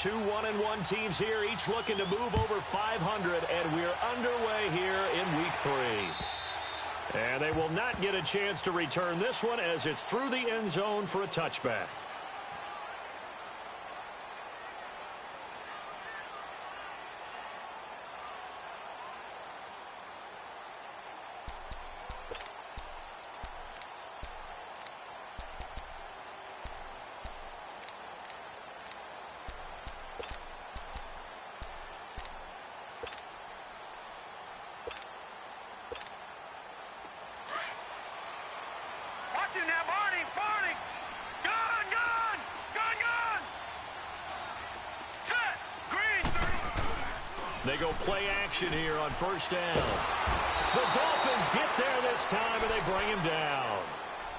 Two 1-1 teams here, each looking to move over 500, and we're underway here in Week 3. And they will not get a chance to return this one as it's through the end zone for a touchback. They go play action here on first down. The Dolphins get there this time, and they bring him down.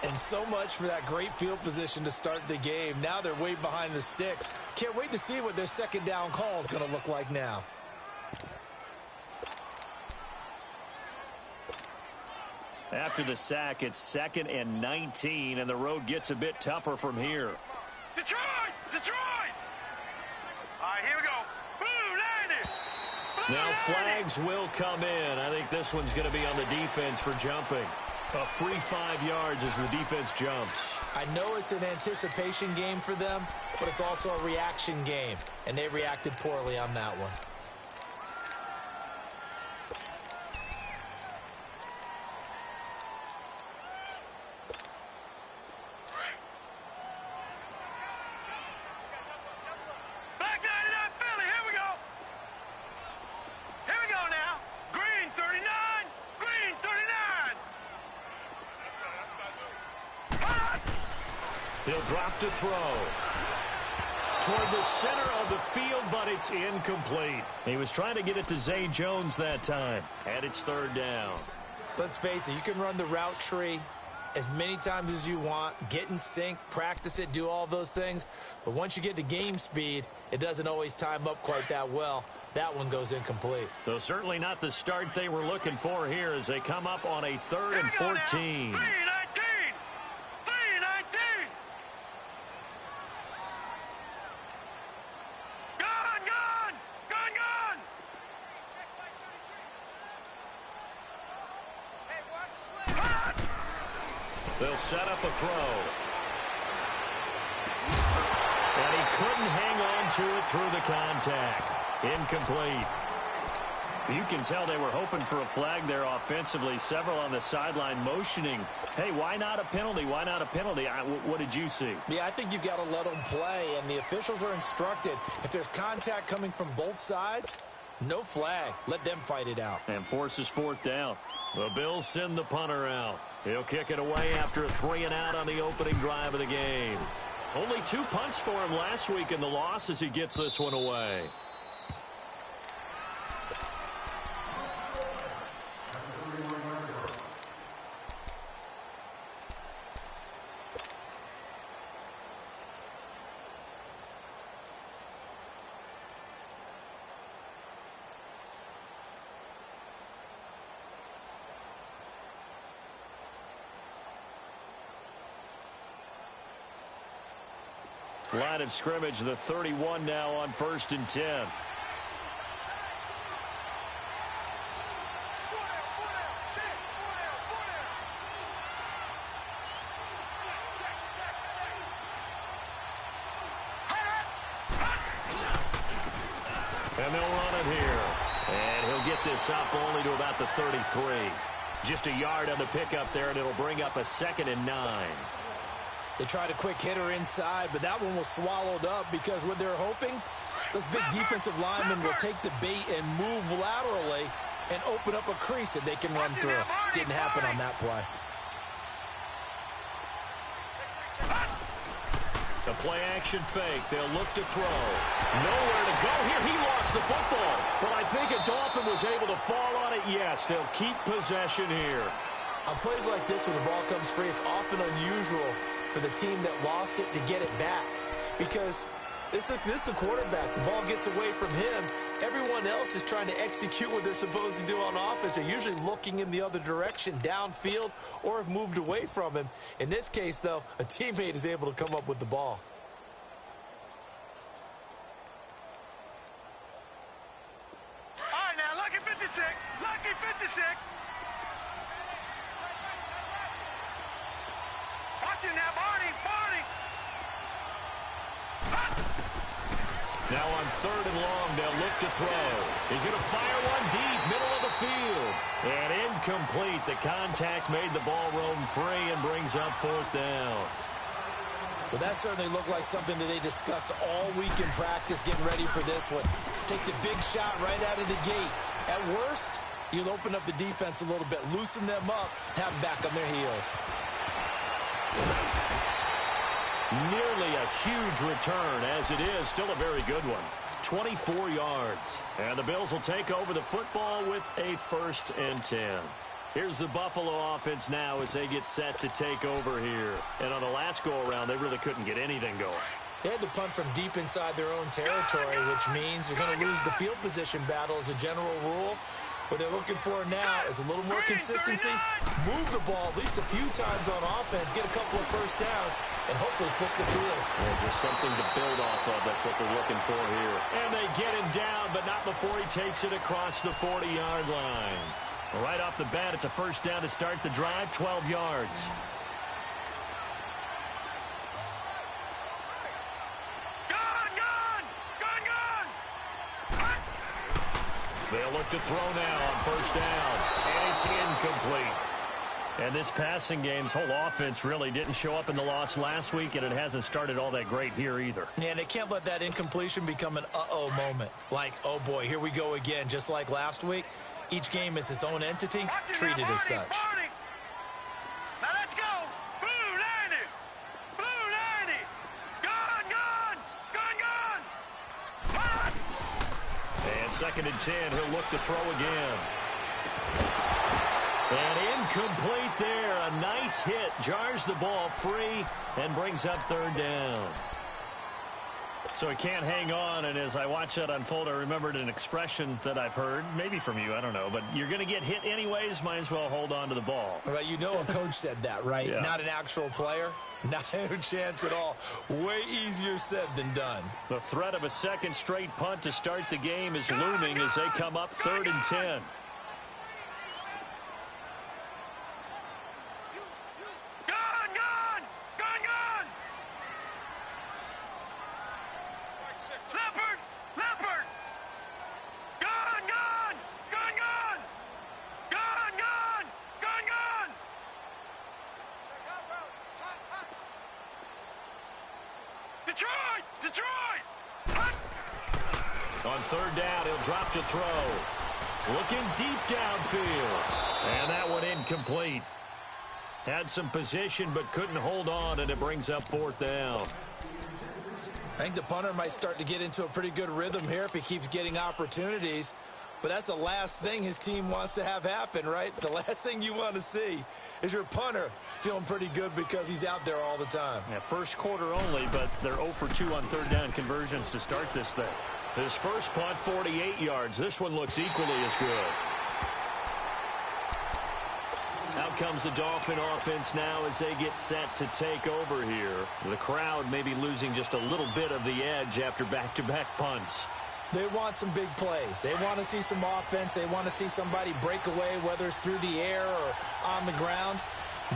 And so much for that great field position to start the game. Now they're way behind the sticks. Can't wait to see what their second down call is going to look like now. After the sack, it's 2nd and 19, and the road gets a bit tougher from here. Detroit! Detroit! All right, here we go. Now flags will come in. I think this one's going to be on the defense for jumping. A free 5 yards as the defense jumps. I know it's an anticipation game for them, but it's also a reaction game, and they reacted poorly on that one. He'll drop to throw. Toward the center of the field, but it's incomplete. He was trying to get it to Zay Jones that time, and it's 3rd down. Let's face it, you can run the route tree as many times as you want, get in sync, practice it, do all those things. But once you get to game speed, it doesn't always time up quite that well. That one goes incomplete. So certainly not the start they were looking for here as they come up on a 3rd and 14. They'll set up a throw. And he couldn't hang on to it through the contact. Incomplete. You can tell they were hoping for a flag there offensively. Several on the sideline motioning. Hey, why not a penalty? Why not a penalty? What did you see? Yeah, I think you've got to let them play, and the officials are instructed. If there's contact coming from both sides, no flag. Let them fight it out. And forces 4th down. The Bills send the punter out. He'll kick it away after a 3-and-out on the opening drive of the game. Only 2 punts for him last week in the loss as he gets this one away. Line of scrimmage, the 31 now on 1st and 10. And they'll run it here. And he'll get this up only to about the 33. Just a yard on the pickup there, and it'll bring up a 2nd and 9. They tried a quick hitter inside, but that one was swallowed up because what they're hoping, those big defensive linemen will take the bait and move laterally and open up a crease that they can run through. Didn't happen on that play. The play-action fake. They'll look to throw. Nowhere to go here. He lost the football. But I think a Dolphin was able to fall on it. Yes, they'll keep possession here. On plays like this, when the ball comes free, it's often unusual for the team that lost it to get it back. Because this is the quarterback. The ball gets away from him. Everyone else is trying to execute what they're supposed to do on offense. They're usually looking in the other direction, downfield, or have moved away from him. In this case, though, a teammate is able to come up with the ball. Lucky 56. Watching now, Barney. Now on 3rd and long, they'll look to throw. He's going to fire one deep, middle of the field. And incomplete. The contact made the ball roam free and brings up 4th down. Well, that certainly looked like something that they discussed all week in practice getting ready for this one. Take the big shot right out of the gate. At worst, you'll open up the defense a little bit, loosen them up, have them back on their heels. Nearly a huge return, as it is still a very good one. 24 yards. And the Bills will take over the football with a 1st and 10. Here's the Buffalo offense now as they get set to take over here. And on the last go-around, they really couldn't get anything going. They had to punt from deep inside their own territory, which means they're going to lose the field position battle as a general rule. What they're looking for now is a little more consistency, move the ball at least a few times on offense, get a couple of first downs, and hopefully flip the field. Yeah, just something to build off of. That's what they're looking for here. And they get him down, but not before he takes it across the 40-yard line. Right off the bat, it's a 1st down to start the drive, 12 yards. They'll look to throw now on 1st down, and it's incomplete. And this passing game's whole offense really didn't show up in the loss last week, and it hasn't started all that great here either. Yeah, and they can't let that incompletion become an uh-oh moment. Like, oh boy, here we go again, just like last week. Each game is its own entity, treated as such. Now let's go. Blue 90. Blue 90. Gun. And 2nd and 10, he'll look to throw again. And incomplete there. A nice hit. Jars the ball free and brings up 3rd down. So he can't hang on, and as I watch that unfold, I remembered an expression that I've heard, maybe from you, I don't know, but you're going to get hit anyways, might as well hold on to the ball. Right, you know a coach said that, right? Yeah. Not an actual player. Not a chance at all. Way easier said than done. The threat of a 2nd straight punt to start the game is looming as they come up 3rd and 10. Detroit! On 3rd down, he'll drop to throw. Looking deep downfield. And that one incomplete. Had some position but couldn't hold on, and it brings up 4th down. I think the punter might start to get into a pretty good rhythm here if he keeps getting opportunities. But that's the last thing his team wants to have happen, right? The last thing you want to see is your punter feeling pretty good because he's out there all the time. Yeah, 1st quarter only, but they're 0 for 2 on 3rd down conversions to start this thing. His first punt, 48 yards. This one looks equally as good. Out comes the Dolphin offense now as they get set to take over here. The crowd may be losing just a little bit of the edge after back-to-back punts. They want some big plays. They want to see some offense. They want to see somebody break away, whether it's through the air or on the ground.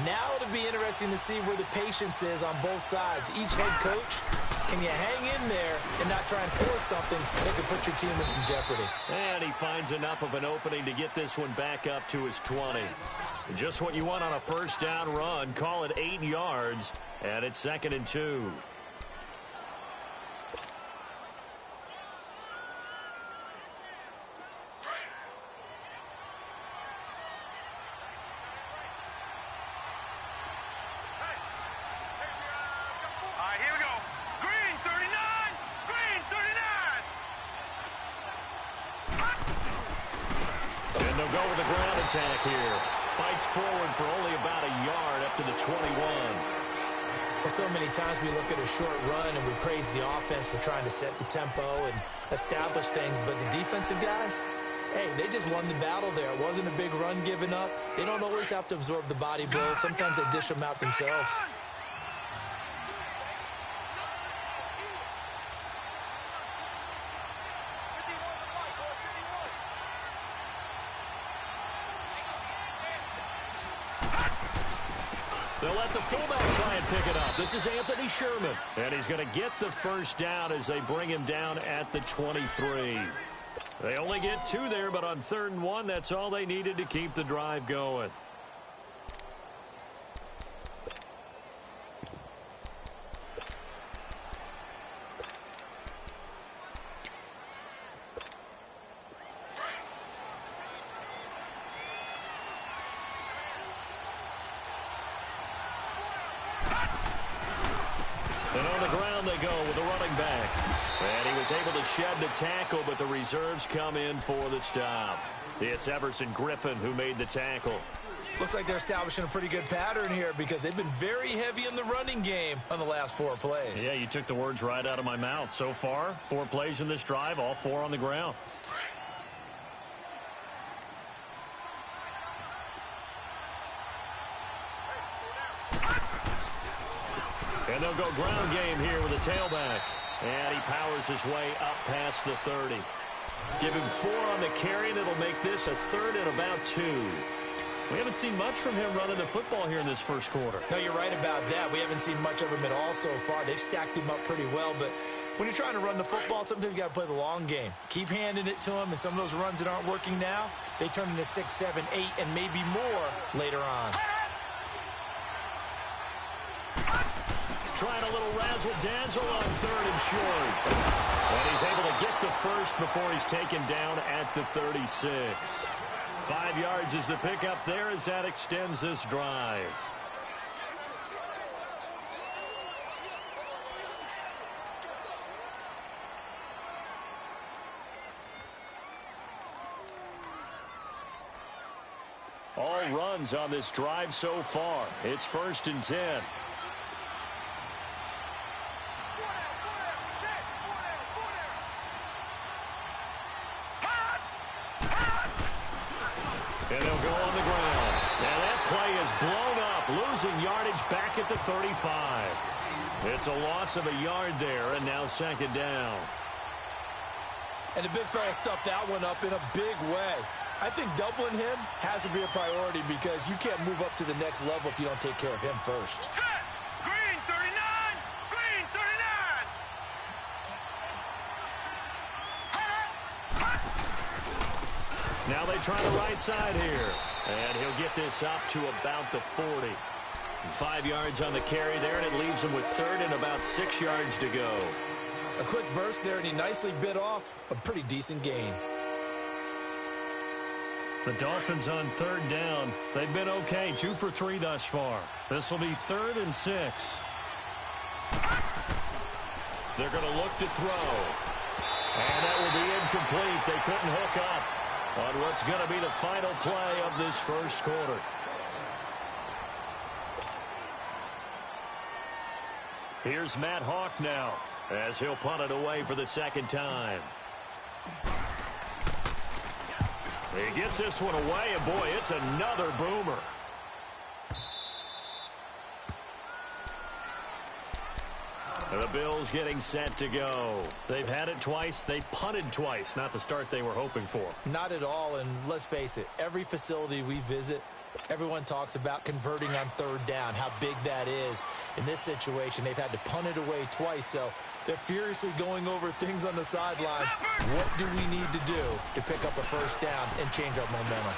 Now it'll be interesting to see where the patience is on both sides. Each head coach, can you hang in there and not try and force something that could put your team in some jeopardy? And he finds enough of an opening to get this one back up to his 20. Just what you want on a 1st down run. Call it 8 yards, and it's 2nd and 2. Attack here. Fights forward for only about a yard up to the 21. Well, so many times we look at a short run and we praise the offense for trying to set the tempo and establish things, but the defensive guys, hey, they just won the battle there. It wasn't a big run given up. They don't always have to absorb the body blows. Sometimes they dish them out themselves. They'll let the fullback try and pick it up. This is Anthony Sherman. And he's going to get the first down as they bring him down at the 23. They only get 2 there, but on 3rd and 1, that's all they needed to keep the drive going. And on the ground they go with a running back. And he was able to shed the tackle, but the reserves come in for the stop. It's Everson Griffin who made the tackle. Looks like they're establishing a pretty good pattern here because they've been very heavy in the running game on the last 4 plays. Yeah, you took the words right out of my mouth. So far, 4 plays in this drive, all 4 on the ground. And they'll go ground game here with a tailback. And he powers his way up past the 30. Give him 4 on the carry, and it'll make this a 3rd and about 2. We haven't seen much from him running the football here in this first quarter. No, you're right about that. We haven't seen much of him at all so far. They've stacked him up pretty well, but when you're trying to run the football, sometimes you got to play the long game. Keep handing it to him, and some of those runs that aren't working now, they turn into 6, 7, 8, and maybe more later on. Trying a little razzle-dazzle on 3rd and short. And he's able to get the first before he's taken down at the 36. 5 yards is the pickup there as that extends this drive. All runs on this drive so far. It's 1st and 10. And they'll go on the ground. And that play is blown up, losing yardage back at the 35. It's a loss of a yard there, and now 2nd down. And the big fella stuffed that one up in a big way. I think doubling him has to be a priority because you can't move up to the next level if you don't take care of him first. Set! Green 39! Green 39! Now they try the right side here. And he'll get this up to about the 40. 5 yards on the carry there, and it leaves him with 3rd and about 6 yards to go. A quick burst there, and he nicely bit off a pretty decent gain. The Dolphins on 3rd down. They've been okay, 2 for 3 thus far. This will be 3rd and 6. They're going to look to throw. And that will be incomplete. They couldn't hook up on what's going to be the final play of this first quarter. Here's Matt Hawk now as he'll punt it away for the 2nd time. He gets this one away, and boy, it's another boomer. And the Bills getting set to go. They've had it twice. They punted twice. Not the start they were hoping for. Not at all, and let's face it, every facility we visit, everyone talks about converting on 3rd down, how big that is. In this situation, they've had to punt it away twice, so they're furiously going over things on the sidelines. What do we need to do to pick up a 1st down and change our momentum?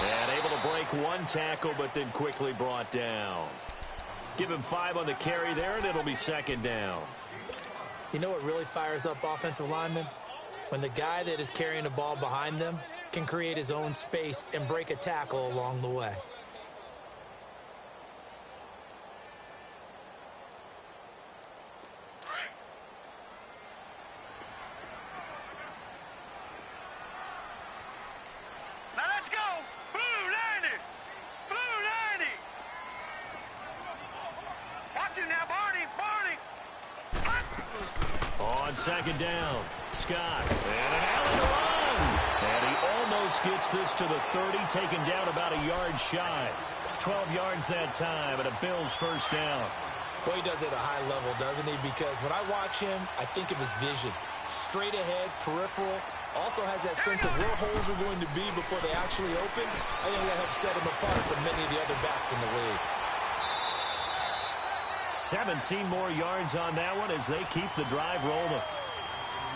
And able to break 1 tackle, but then quickly brought down. Give him 5 on the carry there, and it'll be 2nd down. You know what really fires up offensive linemen? When the guy that is carrying the ball behind them can create his own space and break a tackle along the way. Now let's go! Blue 90! Blue 90! Watch it now, Barney! Barney! On 2nd down, Scott. And an alley run. And he almost gets this to the 30, taken down about a yard shy. 12 yards that time, and a Bills 1st down. Boy, he does it at a high level, doesn't he? Because when I watch him, I think of his vision. Straight ahead, peripheral, also has that sense of where holes are going to be before they actually open. I think that helps set him apart from many of the other backs in the league. 17 more yards on that one as they keep the drive rolling.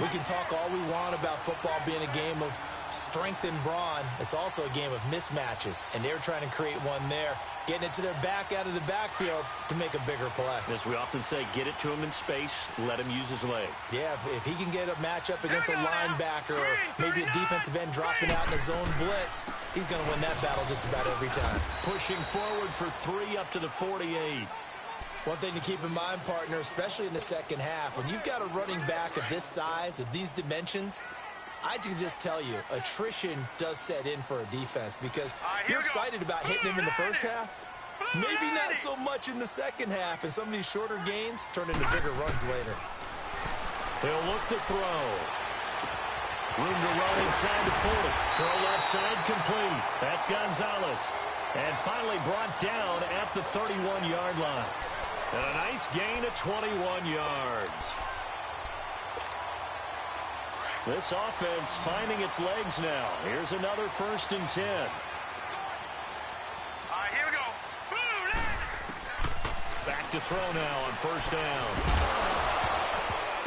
We can talk all we want about football being a game of strength and brawn. It's also a game of mismatches, and they're trying to create one there, getting it to their back out of the backfield to make a bigger play. As we often say, get it to him in space, let him use his leg. Yeah, if he can get a matchup against a linebacker or maybe a defensive end dropping out in a zone blitz, he's going to win that battle just about every time. Pushing forward for 3 up to the 48. One thing to keep in mind, partner, especially in the second half, when you've got a running back of this size, of these dimensions, I can just tell you, attrition does set in for a defense because you're excited about hitting him in the first half. Maybe not so much in the second half, and some of these shorter gains turn into bigger runs later. He'll look to throw. Room to run inside the 40. Throw left side complete. That's Gonzalez. And finally brought down at the 31-yard line. And a nice gain of 21 yards. This offense finding its legs now. Here's another 1st and 10. All right, here we go. Back to throw now on 1st down.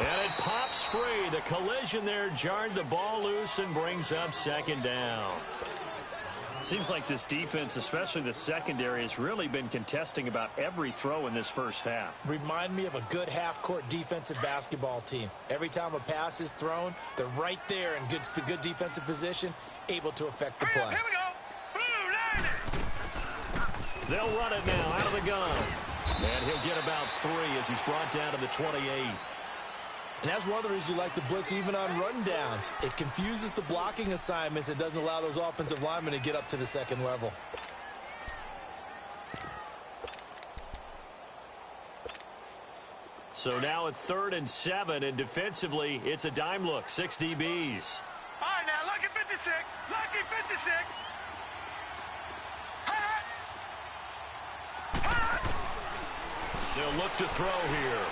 And it pops free. The collision there jarred the ball loose and brings up 2nd down. Seems like this defense, especially the secondary, has really been contesting about every throw in this first half. Remind me of a good half-court defensive basketball team. Every time a pass is thrown, they're right there in good defensive position, able to affect the play. Here we go. They'll run it now out of the gun. And he'll get about 3 as he's brought down to the 28. And that's one of the reasons you like to blitz even on rundowns. It confuses the blocking assignments. It doesn't allow those offensive linemen to get up to the second level. So now at 3rd and 7, and defensively, it's a dime look. 6 DBs. All right, now, lucky 56. Lucky 56. They'll look to throw here.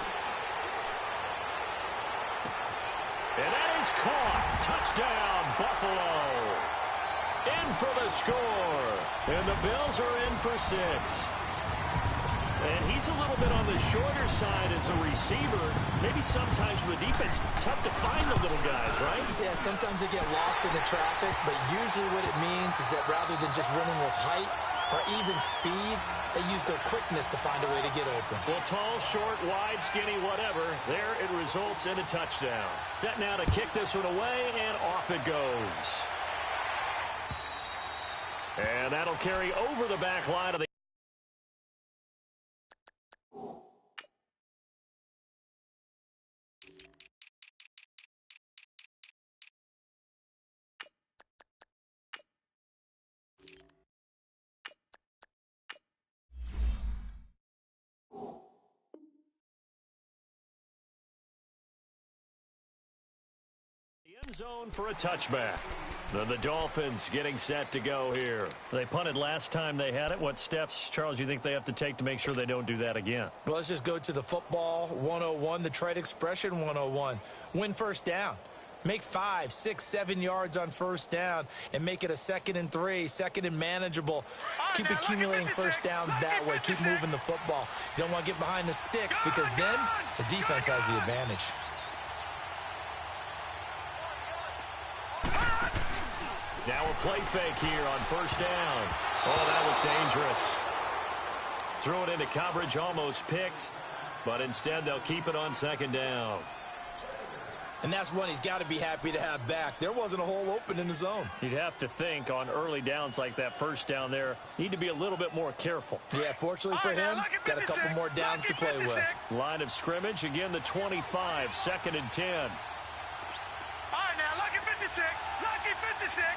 And that is caught. Touchdown, Buffalo. In for the score. And the Bills are in for 6. And he's a little bit on the shorter side as a receiver. Maybe sometimes for the defense, tough to find the little guys, right? Yeah, sometimes they get lost in the traffic, but usually what it means is that rather than just winning with height or even speed, they use their quickness to find a way to get open. Well, tall, short, wide, skinny, whatever, there it results in a touchdown. Set now to kick this one away, and off it goes. And that'll carry over the back line of the end zone for a touchback. The Dolphins getting set to go here. They punted last time they had it. What steps, Charles, you think they have to take to make sure they don't do that again? Well, let's just go to the football 101, the trade expression 101. Win 1st down. Make 5, 6, 7 yards on 1st down and make it a 2nd and 3, 2nd and manageable. Keep accumulating 1st downs that way. Keep moving the football. You don't want to get behind the sticks because then the defense has the advantage. Now a play fake here on 1st down. Oh, that was dangerous. Threw it into coverage, almost picked, but instead they'll keep it on 2nd down. And that's one he's got to be happy to have back. There wasn't a hole open in the zone. You'd have to think on early downs like that 1st down there, need to be a little bit more careful. Yeah, fortunately for him, got a couple more downs to play with. Line of scrimmage, again the 25, 2nd and 10. All right, now, lucky 56. Lucky 56.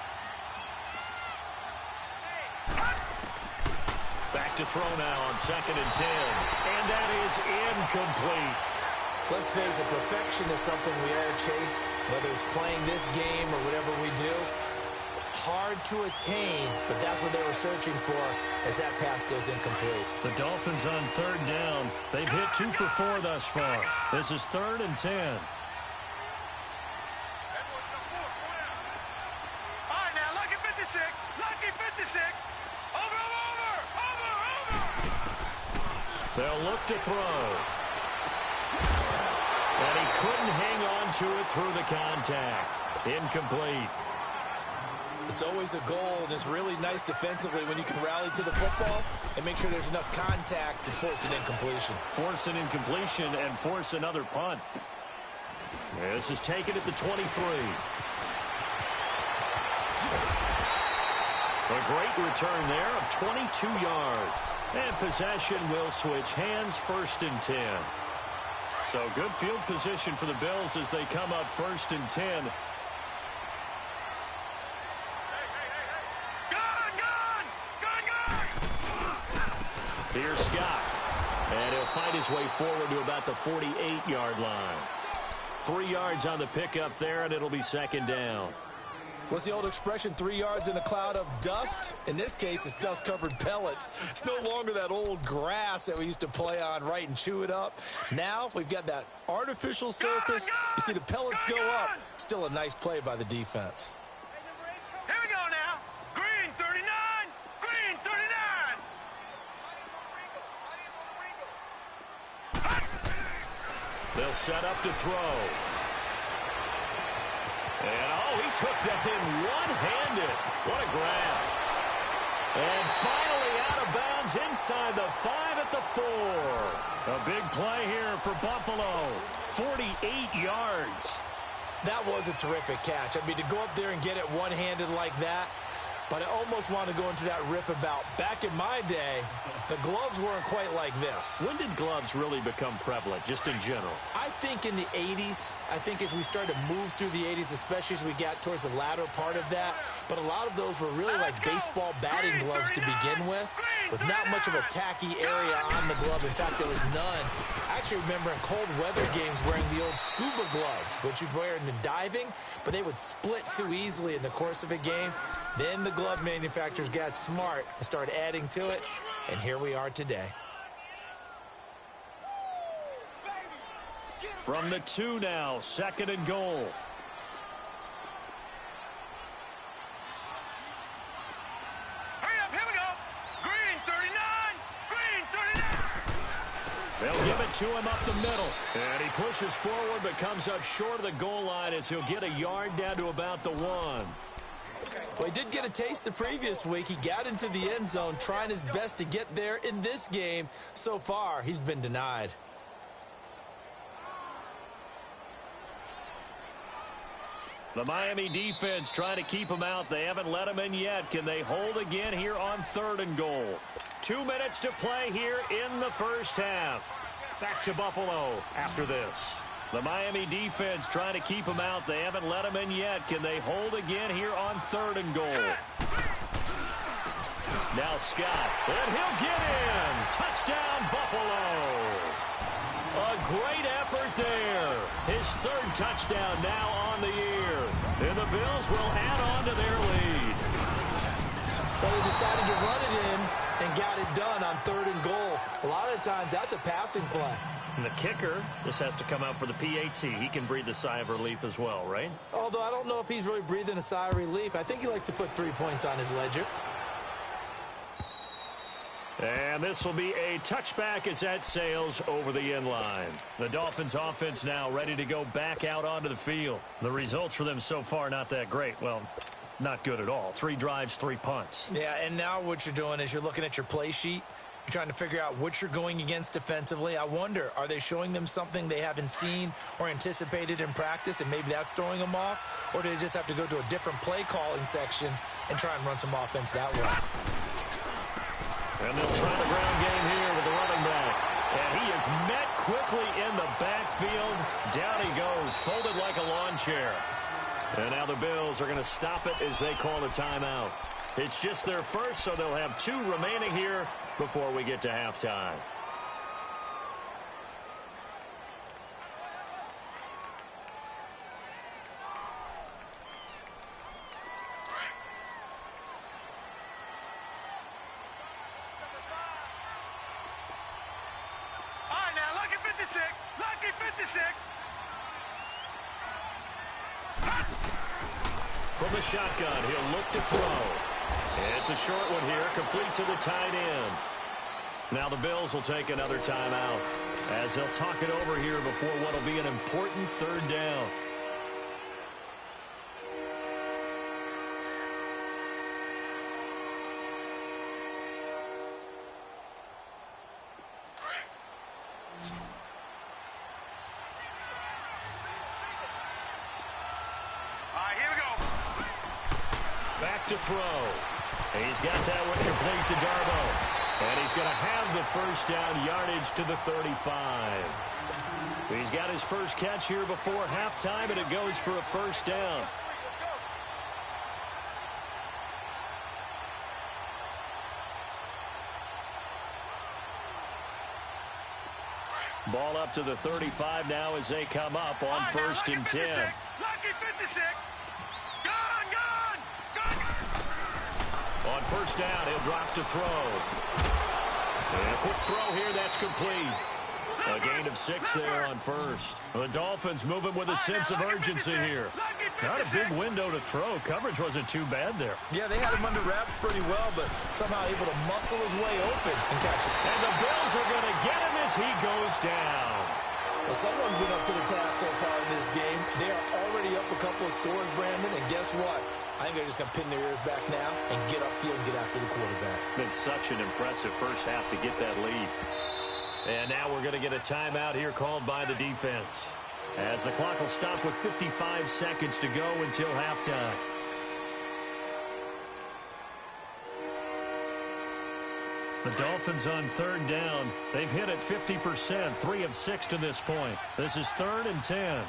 Back to throw now on 2nd and 10. And that is incomplete. Let's face it, perfection is something we all chase, whether it's playing this game or whatever we do. Hard to attain, but that's what they were searching for as that pass goes incomplete. The Dolphins on 3rd down. They've hit 2 for 4 thus far. This is 3rd and 10. Over, over, over, over. They'll look to throw. And he couldn't hang on to it through the contact. Incomplete. It's always a goal, and it's really nice defensively when you can rally to the football and make sure there's enough contact to force an incompletion. Force an incompletion and force another punt. This is taken at the 23. A great return there of 22 yards. And possession will switch hands, 1st and 10. So good field position for the Bills as they come up 1st and 10. Here's Scott. And he'll fight his way forward to about the 48-yard line. 3 yards on the pickup there, and it'll be 2nd down. What's the old expression, 3 yards in a cloud of dust? In this case, it's dust-covered pellets. It's no longer that old grass that we used to play on, right, and chew it up. Now we've got that artificial surface. You see the pellets go up. Still a nice play by the defense. Here we go now. Green 39. Green 39. They'll set up to throw. And, oh, he took that in one-handed. What a grab. And finally out of bounds inside the 5 at the 4. A big play here for Buffalo. 48 yards. That was a terrific catch. I mean, to go up there and get it one-handed like that, but I almost want to go into that riff about back in my day, the gloves weren't quite like this. When did gloves really become prevalent, just in general? I think in the 80s. I think as we started to move through the 80s, especially as we got towards the latter part of that. But a lot of those were really like baseball batting gloves to begin with not much of a tacky area on the glove. In fact, there was none. I actually remember in cold weather games wearing the old scuba gloves, which you'd wear in the diving, but they would split too easily in the course of a game. Then the glove manufacturers got smart and started adding to it, and here we are today. From the 2 now, 2nd and goal. Hurry up, here we go. Green 39. Green 39. They'll give it to him up the middle. And he pushes forward but comes up short of the goal line as he'll get a yard down to about the 1. Well, he did get a taste the previous week. He got into the end zone trying his best to get there in this game. So far, he's been denied. The Miami defense trying to keep him out. They haven't let him in yet. Can they hold again here on 3rd and goal? 2 minutes to play here in the first half. Back to Buffalo after this. The Miami defense trying to keep him out. They haven't let him in yet. Can they hold again here on 3rd and goal? Now Scott, and he'll get in. Touchdown, Buffalo. A great effort there. His 3rd touchdown now on the year. And the Bills will add on to their lead. But he decided to run it in and got it done on 3rd and goal. A lot of times, that's a passing play. And the kicker, this has to come out for the PAT. He can breathe a sigh of relief as well, right? Although I don't know if he's really breathing a sigh of relief. I think he likes to put 3 points on his ledger. And this will be a touchback as that sails over the end line. The Dolphins offense now ready to go back out onto the field. The results for them so far not that great. Well, not good at all. 3 drives, 3 punts. Yeah, and now what you're doing is you're looking at your play sheet. You're trying to figure out what you're going against defensively. I wonder, are they showing them something they haven't seen or anticipated in practice, and maybe that's throwing them off? Or do they just have to go to a different play calling section and try and run some offense that way? And they'll try the ground game here with the running back. And he is met quickly in the backfield. Down he goes, folded like a lawn chair. And now the Bills are going to stop it as they call a timeout. It's just their first, so they'll have 2 remaining here before we get to halftime. All right, now, lucky 56. Lucky 56. From the shotgun, he'll look to throw. And It's a short one here, complete to the tight end. Now the Bills will take another timeout as they'll talk it over here before what will be an important third down. Back to throw. He's got that one complete to Darbo. And he's going to have the first down yardage to the 35. He's got his first catch here before halftime, and it goes for a first down. Ball up to the 35 now as they come up on first and 10. Lucky 56. On first down, he'll drop to throw. And a quick throw here, that's complete. A gain of 6 there on first. The Dolphins moving with a sense of urgency here. Not a big window to throw. Coverage wasn't too bad there. Yeah, they had him under wraps pretty well, but somehow able to muscle his way open and catch it. And the Bills are going to get him as he goes down. Well, someone's been up to the task so far in this game. They are already up a couple of scores, Brandon, and guess what? I think they're just going to pin their ears back now and get upfield and get after the quarterback. Been such an impressive first half to get that lead. And now we're going to get a timeout here called by the defense, as the clock will stop with 55 seconds to go until halftime. The Dolphins on third down. They've hit it 50%, 3 of 6 to this point. This is 3rd and 10.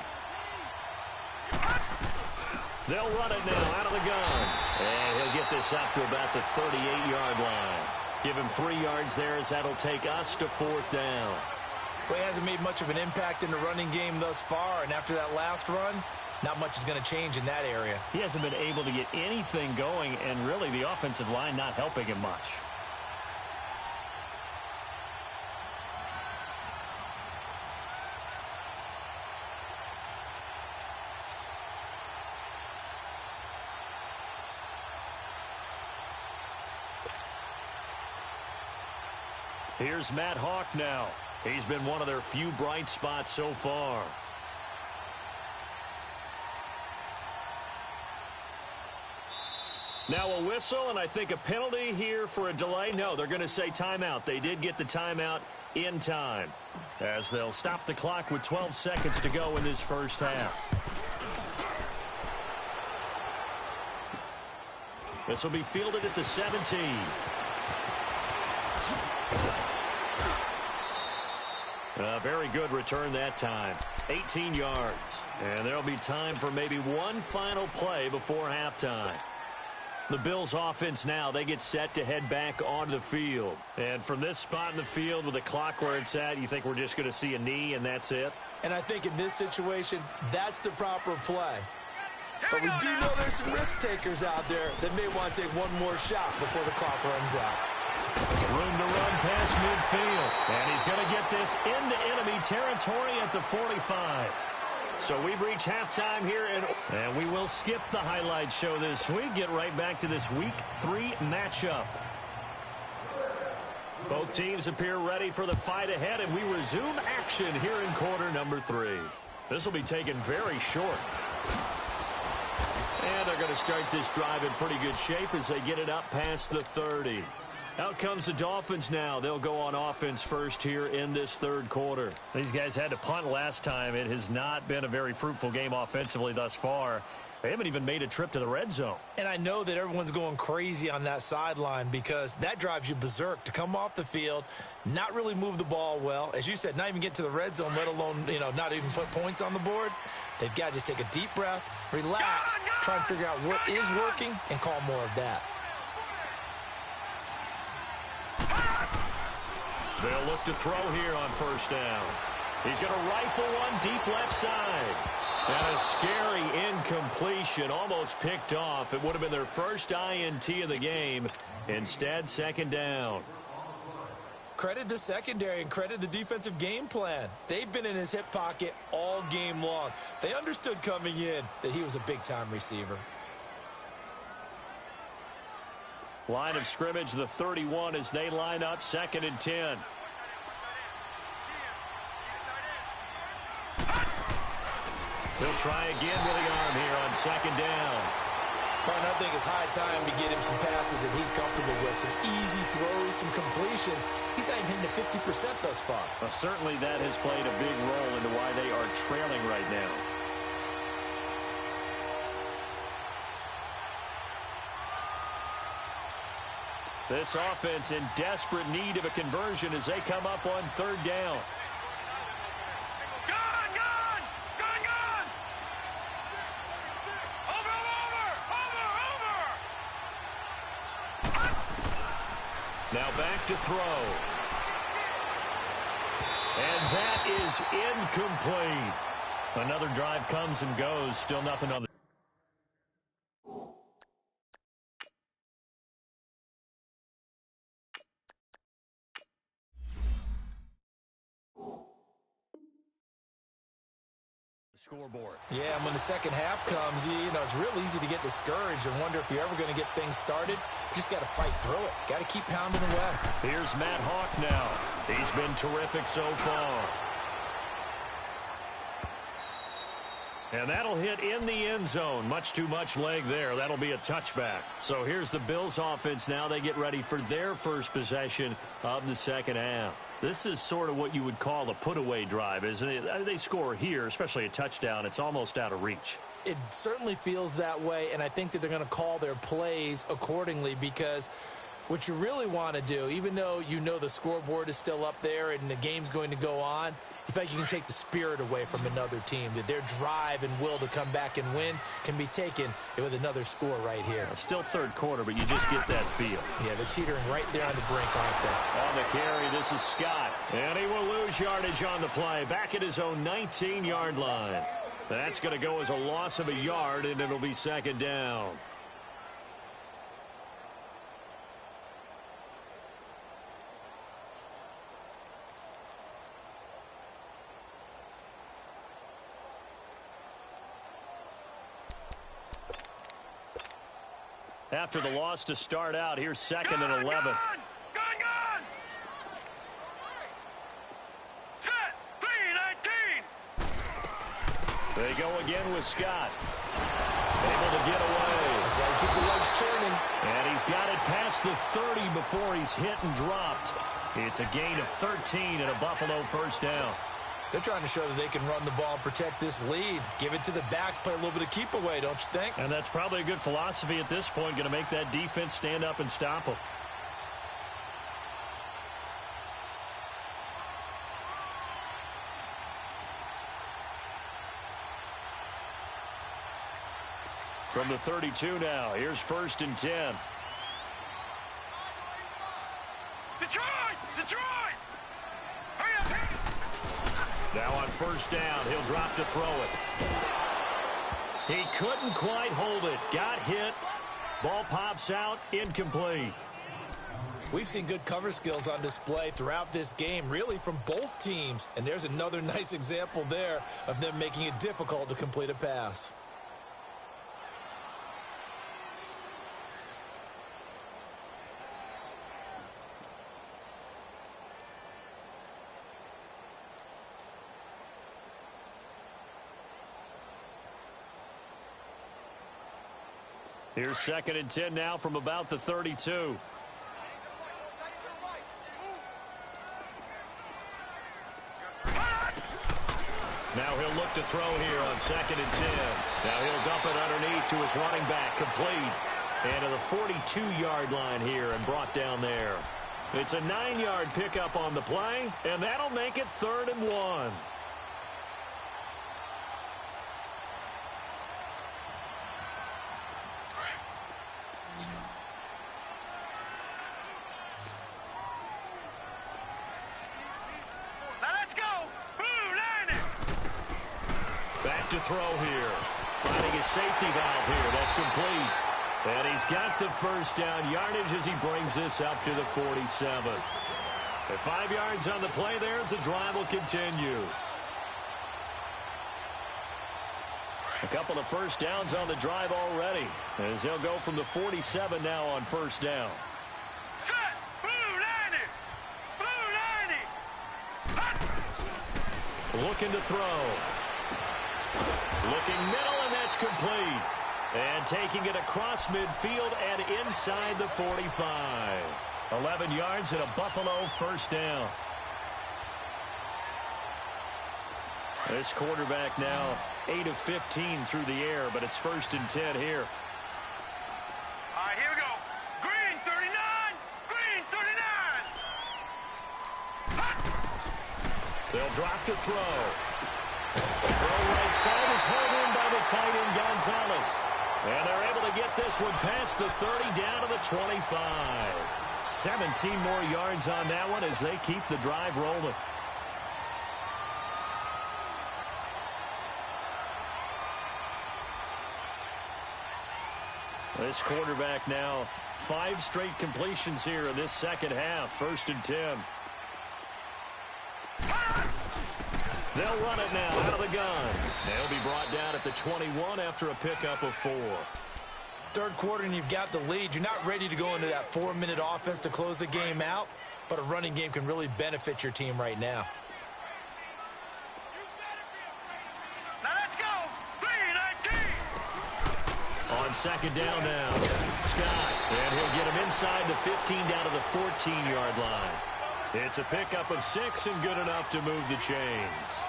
They'll run it now out of the gun. And he'll get this up to about the 38-yard line. Give him 3 yards there as that'll take us to 4th down. Well, he hasn't made much of an impact in the running game thus far, and after that last run, not much is going to change in that area. He hasn't been able to get anything going, and really the offensive line not helping him much. Here's Matt Hawk now. He's been one of their few bright spots so far. Now a whistle, and I think a penalty here for a delay. No, they're going to say timeout. They did get the timeout in time, as they'll stop the clock with 12 seconds to go in this first half. This will be fielded at the 17. A very good return that time. 18 yards. And there'll be time for maybe one final play before halftime. The Bills offense now, they get set to head back onto the field. And from this spot in the field with the clock where it's at, you think we're just going to see a knee and that's it? And I think in this situation, that's the proper play. But we do know there's some risk takers out there that may want to take one more shot before the clock runs out. Room to run past midfield. And he's going to get this into enemy territory at the 45. So we've reached halftime here, and we will skip the highlight show this week. Get right back to this Week 3 matchup. Both teams appear ready for the fight ahead, and we resume action here in quarter number 3. This will be taken very short. And they're going to start this drive in pretty good shape as they get it up past the 30. Out comes the Dolphins now. They'll go on offense first here in this third quarter. These guys had to punt last time. It has not been a very fruitful game offensively thus far. They haven't even made a trip to the red zone. And I know that everyone's going crazy on that sideline because that drives you berserk to come off the field, not really move the ball well. As you said, not even get to the red zone, let alone, not even put points on the board. They've got to just take a deep breath, relax, try and figure out what is working, and call more of that. They'll look to throw here on first down. He's going to rifle one deep left side. And a scary incompletion, almost picked off. It would have been their first INT of the game. Instead, second down. Credit the secondary and credit the defensive game plan. They've been in his hip pocket all game long. They understood coming in that he was a big-time receiver. Line of scrimmage, the 31 as they line up 2nd and 10. He'll try again with the arm here on 2nd down. Well, I think it's high time to get him some passes that he's comfortable with. Some easy throws, some completions. He's not even hitting the 50% thus far. Well, certainly that has played a big role into why they are trailing right now. This offense in desperate need of a conversion as they come up on 3rd down. Now back to throw. And that is incomplete. Another drive comes and goes. Still nothing on the... scoreboard. Yeah, and when the second half comes, you know, it's real easy to get discouraged and wonder if you're ever going to get things started. You just got to fight through it. Got to keep pounding away. Here's Matt Hawk now. He's been terrific so far. And that'll hit in the end zone. Much too much leg there. That'll be a touchback. So here's the Bills offense now. They get ready for their first possession of the second half. This is sort of what you would call a put-away drive, isn't it? They score here, especially a touchdown. It's almost out of reach. It certainly feels that way, and I think that they're going to call their plays accordingly because what you really want to do, even though you know the scoreboard is still up there and the game's going to go on, you feel like you can take the spirit away from another team, that their drive and will to come back and win can be taken with another score right here. Still 3rd quarter, but you just get that feel. Yeah, they're teetering right there on the brink, aren't they? On the carry, this is Scott. And he will lose yardage on the play. Back at his own 19-yard line. That's going to go as a loss of a yard, and it'll be 2nd down. After the loss to start out, here's 2nd and 11. Gun! Set! 3-19! They go again with Scott. Able to get away. That's why you keep the legs churning. And he's got it past the 30 before he's hit and dropped. It's a gain of 13 and a Buffalo 1st down. They're trying to show that they can run the ball and protect this lead. Give it to the backs, play a little bit of keep away, don't you think? And that's probably a good philosophy at this point, going to make that defense stand up and stop them. From the 32 now, here's 1st and 10. Detroit! Now on 1st down, he'll drop to throw it. He couldn't quite hold it. Got hit. Ball pops out. Incomplete. We've seen good cover skills on display throughout this game, really from both teams. And there's another nice example there of them making it difficult to complete a pass. Here's 2nd and 10 now from about the 32. Now he'll look to throw here on 2nd and 10. Now he'll dump it underneath to his running back, complete. And to the 42-yard line here and brought down there. It's a 9-yard pickup on the play, and that'll make it 3rd and 1. To throw here. Finding his safety valve here. That's complete. And he's got the 1st down yardage as he brings this up to the 47. At 5 yards on the play there as the drive will continue. A couple of first downs on the drive already, as they'll go from the 47 now on first down. Set. Blue 90. Blue 90. Hot. Looking to throw. Looking middle, and that's complete. And taking it across midfield and inside the 45. 11 yards and a Buffalo first down. This quarterback now 8 of 15 through the air, but it's 1st and 10 here. All right, here we go. Green 39. Green 39. Hot. They'll drop to throw. Throw right side is held in by the tight end Gonzalez. And they're able to get this one past the 30 down to the 25. 17 more yards on that one as they keep the drive rolling. This quarterback now 5 straight completions here in this second half. 1st and 10. They'll run it now out of the gun. They'll be brought down at the 21 after a pickup of 4. Third quarter and you've got the lead. You're not ready to go into that 4-minute offense to close the game out, but a running game can really benefit your team right now. Now let's go. 319. On second down now, Scott, and he'll get him inside the 15 down to the 14-yard line. It's a pickup of 6 and good enough to move the chains.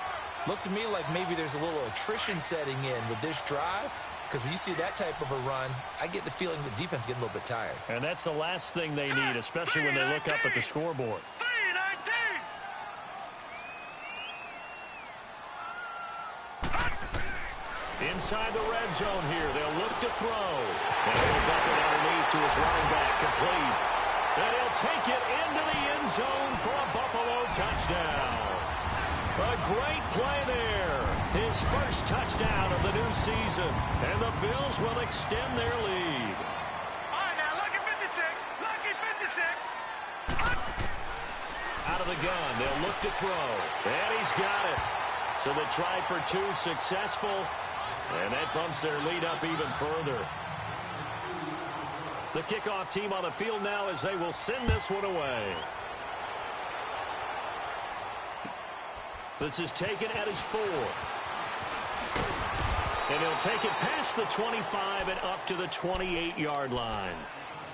Looks to me like maybe there's a little attrition setting in with this drive, because when you see that type of a run, I get the feeling the defense getting a little bit tired. And that's the last thing they need, especially when they look up at the scoreboard. 319. Inside the red zone here, they'll look to throw. And he'll dump it underneath to his running back, complete. And he'll take it into the end zone for a Buffalo touchdown. A great play there. His first touchdown of the new season. And the Bills will extend their lead. All right, now, lucky 56. Lucky 56. Out of the gun, they'll look to throw. And he's got it. So the try for 2 successful. And that bumps their lead up even further. The kickoff team on the field now as they will send this one away. This is taken at his 4. And he'll take it past the 25 and up to the 28-yard line.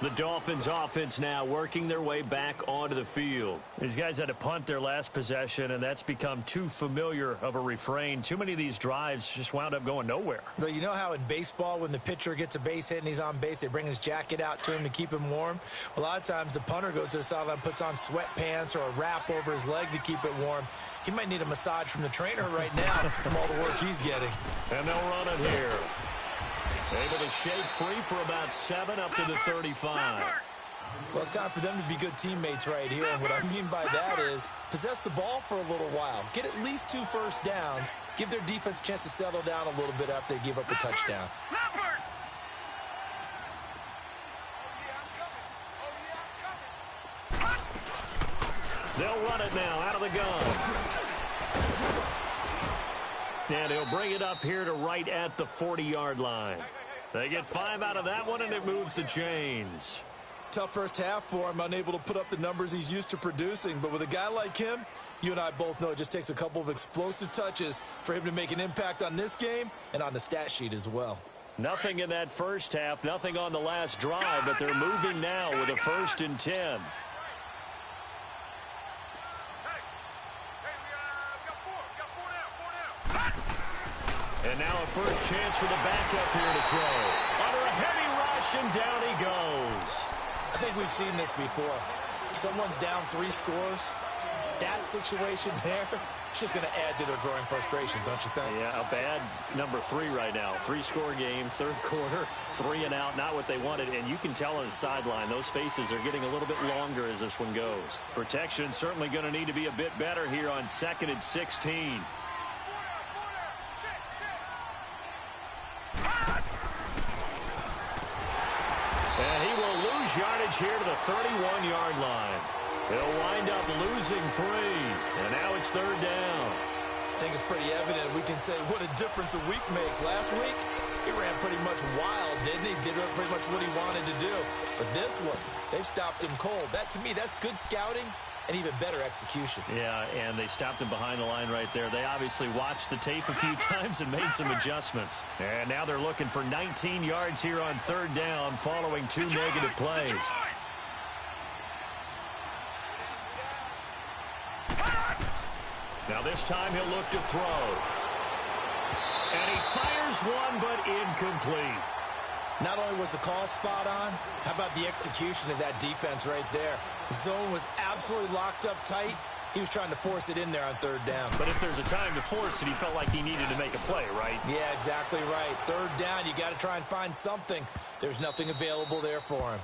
The Dolphins offense now working their way back onto the field. These guys had to punt their last possession, and that's become too familiar of a refrain. Too many of these drives just wound up going nowhere. But you know how in baseball, when the pitcher gets a base hit and he's on base, they bring his jacket out to him to keep him warm? A lot of times the punter goes to the sideline, puts on sweatpants or a wrap over his leg to keep it warm. He might need a massage from the trainer right now from all the work he's getting. And they'll run it here. Able to shake free for about 7 up to the 35. Well, it's time for them to be good teammates right here. And what I mean by that is possess the ball for a little while. Get at least 2 first downs. Give their defense a chance to settle down a little bit after they give up a touchdown. They'll run it now out of the gun. And he'll bring it up here to right at the 40-yard line. They get 5 out of that one, and it moves the chains. Tough first half for him, unable to put up the numbers he's used to producing. But with a guy like him, you and I both know it just takes a couple of explosive touches for him to make an impact on this game and on the stat sheet as well. Nothing in that first half, nothing on the last drive, but they're moving now with a 1st and 10. And now a first chance for the backup here to throw. Under a heavy rush, and down he goes. I think we've seen this before. Someone's down 3 scores. That situation there, it's just going to add to their growing frustrations, don't you think? Yeah, a bad number 3 right now. 3-score game, third quarter, 3 and out, not what they wanted. And you can tell on the sideline, those faces are getting a little bit longer as this one goes. Protection certainly going to need to be a bit better here on 2nd and 16. And he will lose yardage here to the 31-yard line. He'll wind up losing 3. And now it's 3rd down. think it's pretty evident. We can say what a difference a week makes. Last week, he ran pretty much wild, didn't he? Did pretty much what he wanted to do. But this one, they've stopped him cold. That, to me, that's good scouting and even better execution. Yeah, and they stopped him behind the line right there. They obviously watched the tape a few times and made some adjustments. And now they're looking for 19 yards here on third down following two negative plays. Now this time he'll look to throw. And he fires one, but incomplete. Not only was the call spot on, how about the execution of that defense right there? The zone was absolutely locked up tight. He was trying to force it in there on third down. But if there's a time to force it, he felt like he needed to make a play, right? Yeah, exactly right. Third down, you got to try and find something. There's nothing available there for him.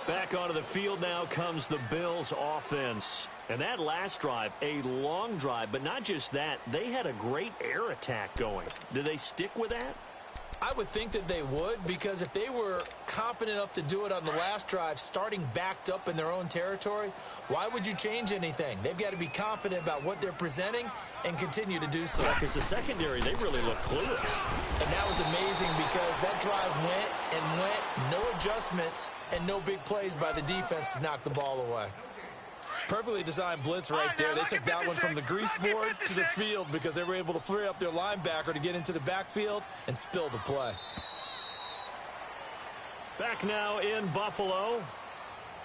Back onto the field now comes the Bills offense. And that last drive, a long drive, but not just that, they had a great air attack going. Do they stick with that? I would think that they would, because if they were confident enough to do it on the last drive, starting backed up in their own territory, why would you change anything? They've got to be confident about what they're presenting and continue to do so. Yeah, because the secondary, they really look clueless. And that was amazing because that drive went and went, no adjustments and no big plays by the defense to knock the ball away. Perfectly designed blitz right there. They took that one from the grease board to the field because they were able to free up their linebacker to get into the backfield and spill the play. Back now in Buffalo.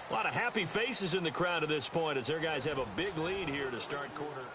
A lot of happy faces in the crowd at this point as their guys have a big lead here to start quarter.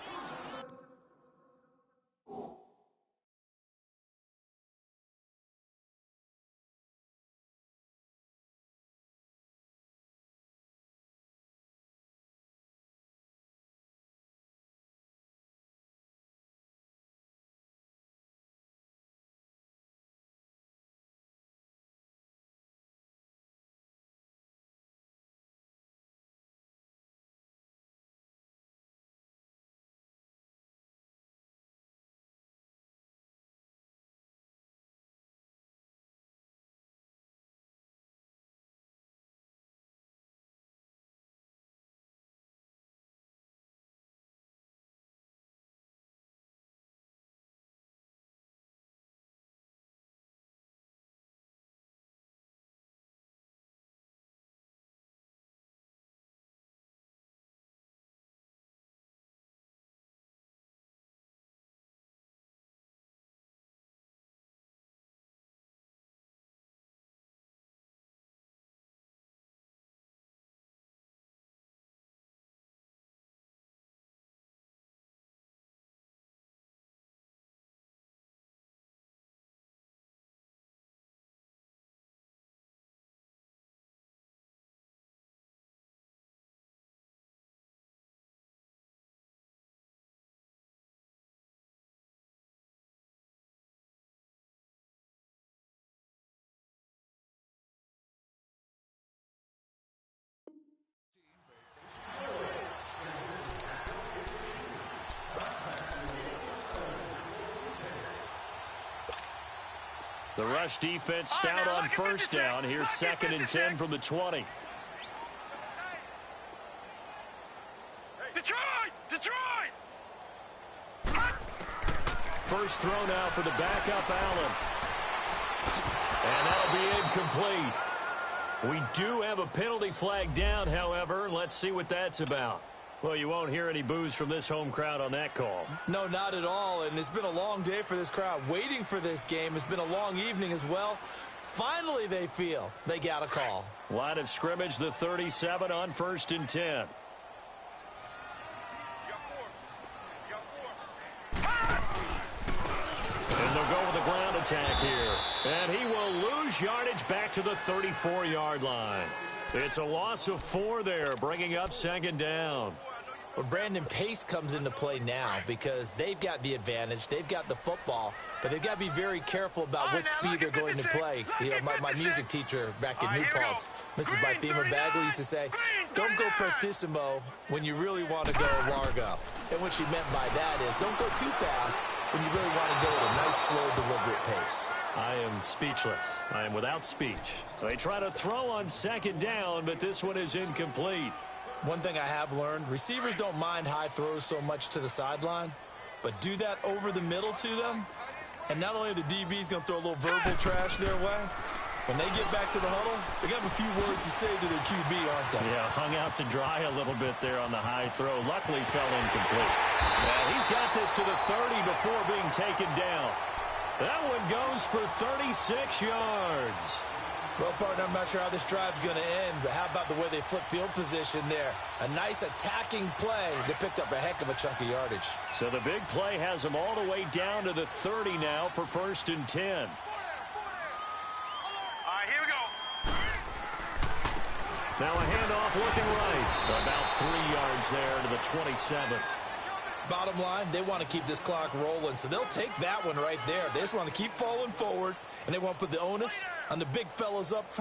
The rush defense stout on first down. Here's 2nd and 10 from the 20. Detroit! Detroit! First throw now for the backup Allen. And that'll be incomplete. We do have a penalty flag down, however. Let's see what that's about. Well, you won't hear any boos from this home crowd on that call. No, not at all. And it's been a long day for this crowd waiting for this game. It's been a long evening as well. Finally, they feel they got a call. Line of scrimmage, the 37 on 1st and 10. And they'll go with a ground attack here. And he will lose yardage back to the 34-yard line. It's a loss of 4 there, bringing up 2nd down. Well, Brandon, pace comes into play now because they've got the advantage. They've got the football, but they've got to be very careful about what speed they're going to play. You know, my music teacher back in New Paltz, Mrs. Bythema Bagley, used to say, don't go prestissimo when you really want to go largo. And what she meant by that is don't go too fast when you really want to go at a nice, slow, deliberate pace. I am speechless. I am without speech. They try to throw on 2nd down, but this one is incomplete. One thing I have learned, receivers don't mind high throws so much to the sideline, but do that over the middle to them, and not only are the DBs going to throw a little verbal trash their way, when they get back to the huddle, they're going to have a few words to say to their QB, aren't they? Yeah, hung out to dry a little bit there on the high throw. Luckily fell incomplete. Well, he's got this to the 30 before being taken down. That one goes for 36 yards. Well, partner, I'm not sure how this drive's going to end, but how about the way they flip field position there? A nice attacking play that picked up a heck of a chunk of yardage. So the big play has them all the way down to the 30 now for 1st and 10. Here we go. Now a handoff looking right. About 3 yards there to the 27. Bottom line, they want to keep this clock rolling, so they'll take that one right there. They just want to keep falling forward, and they want to put the onus on the big fellas up front.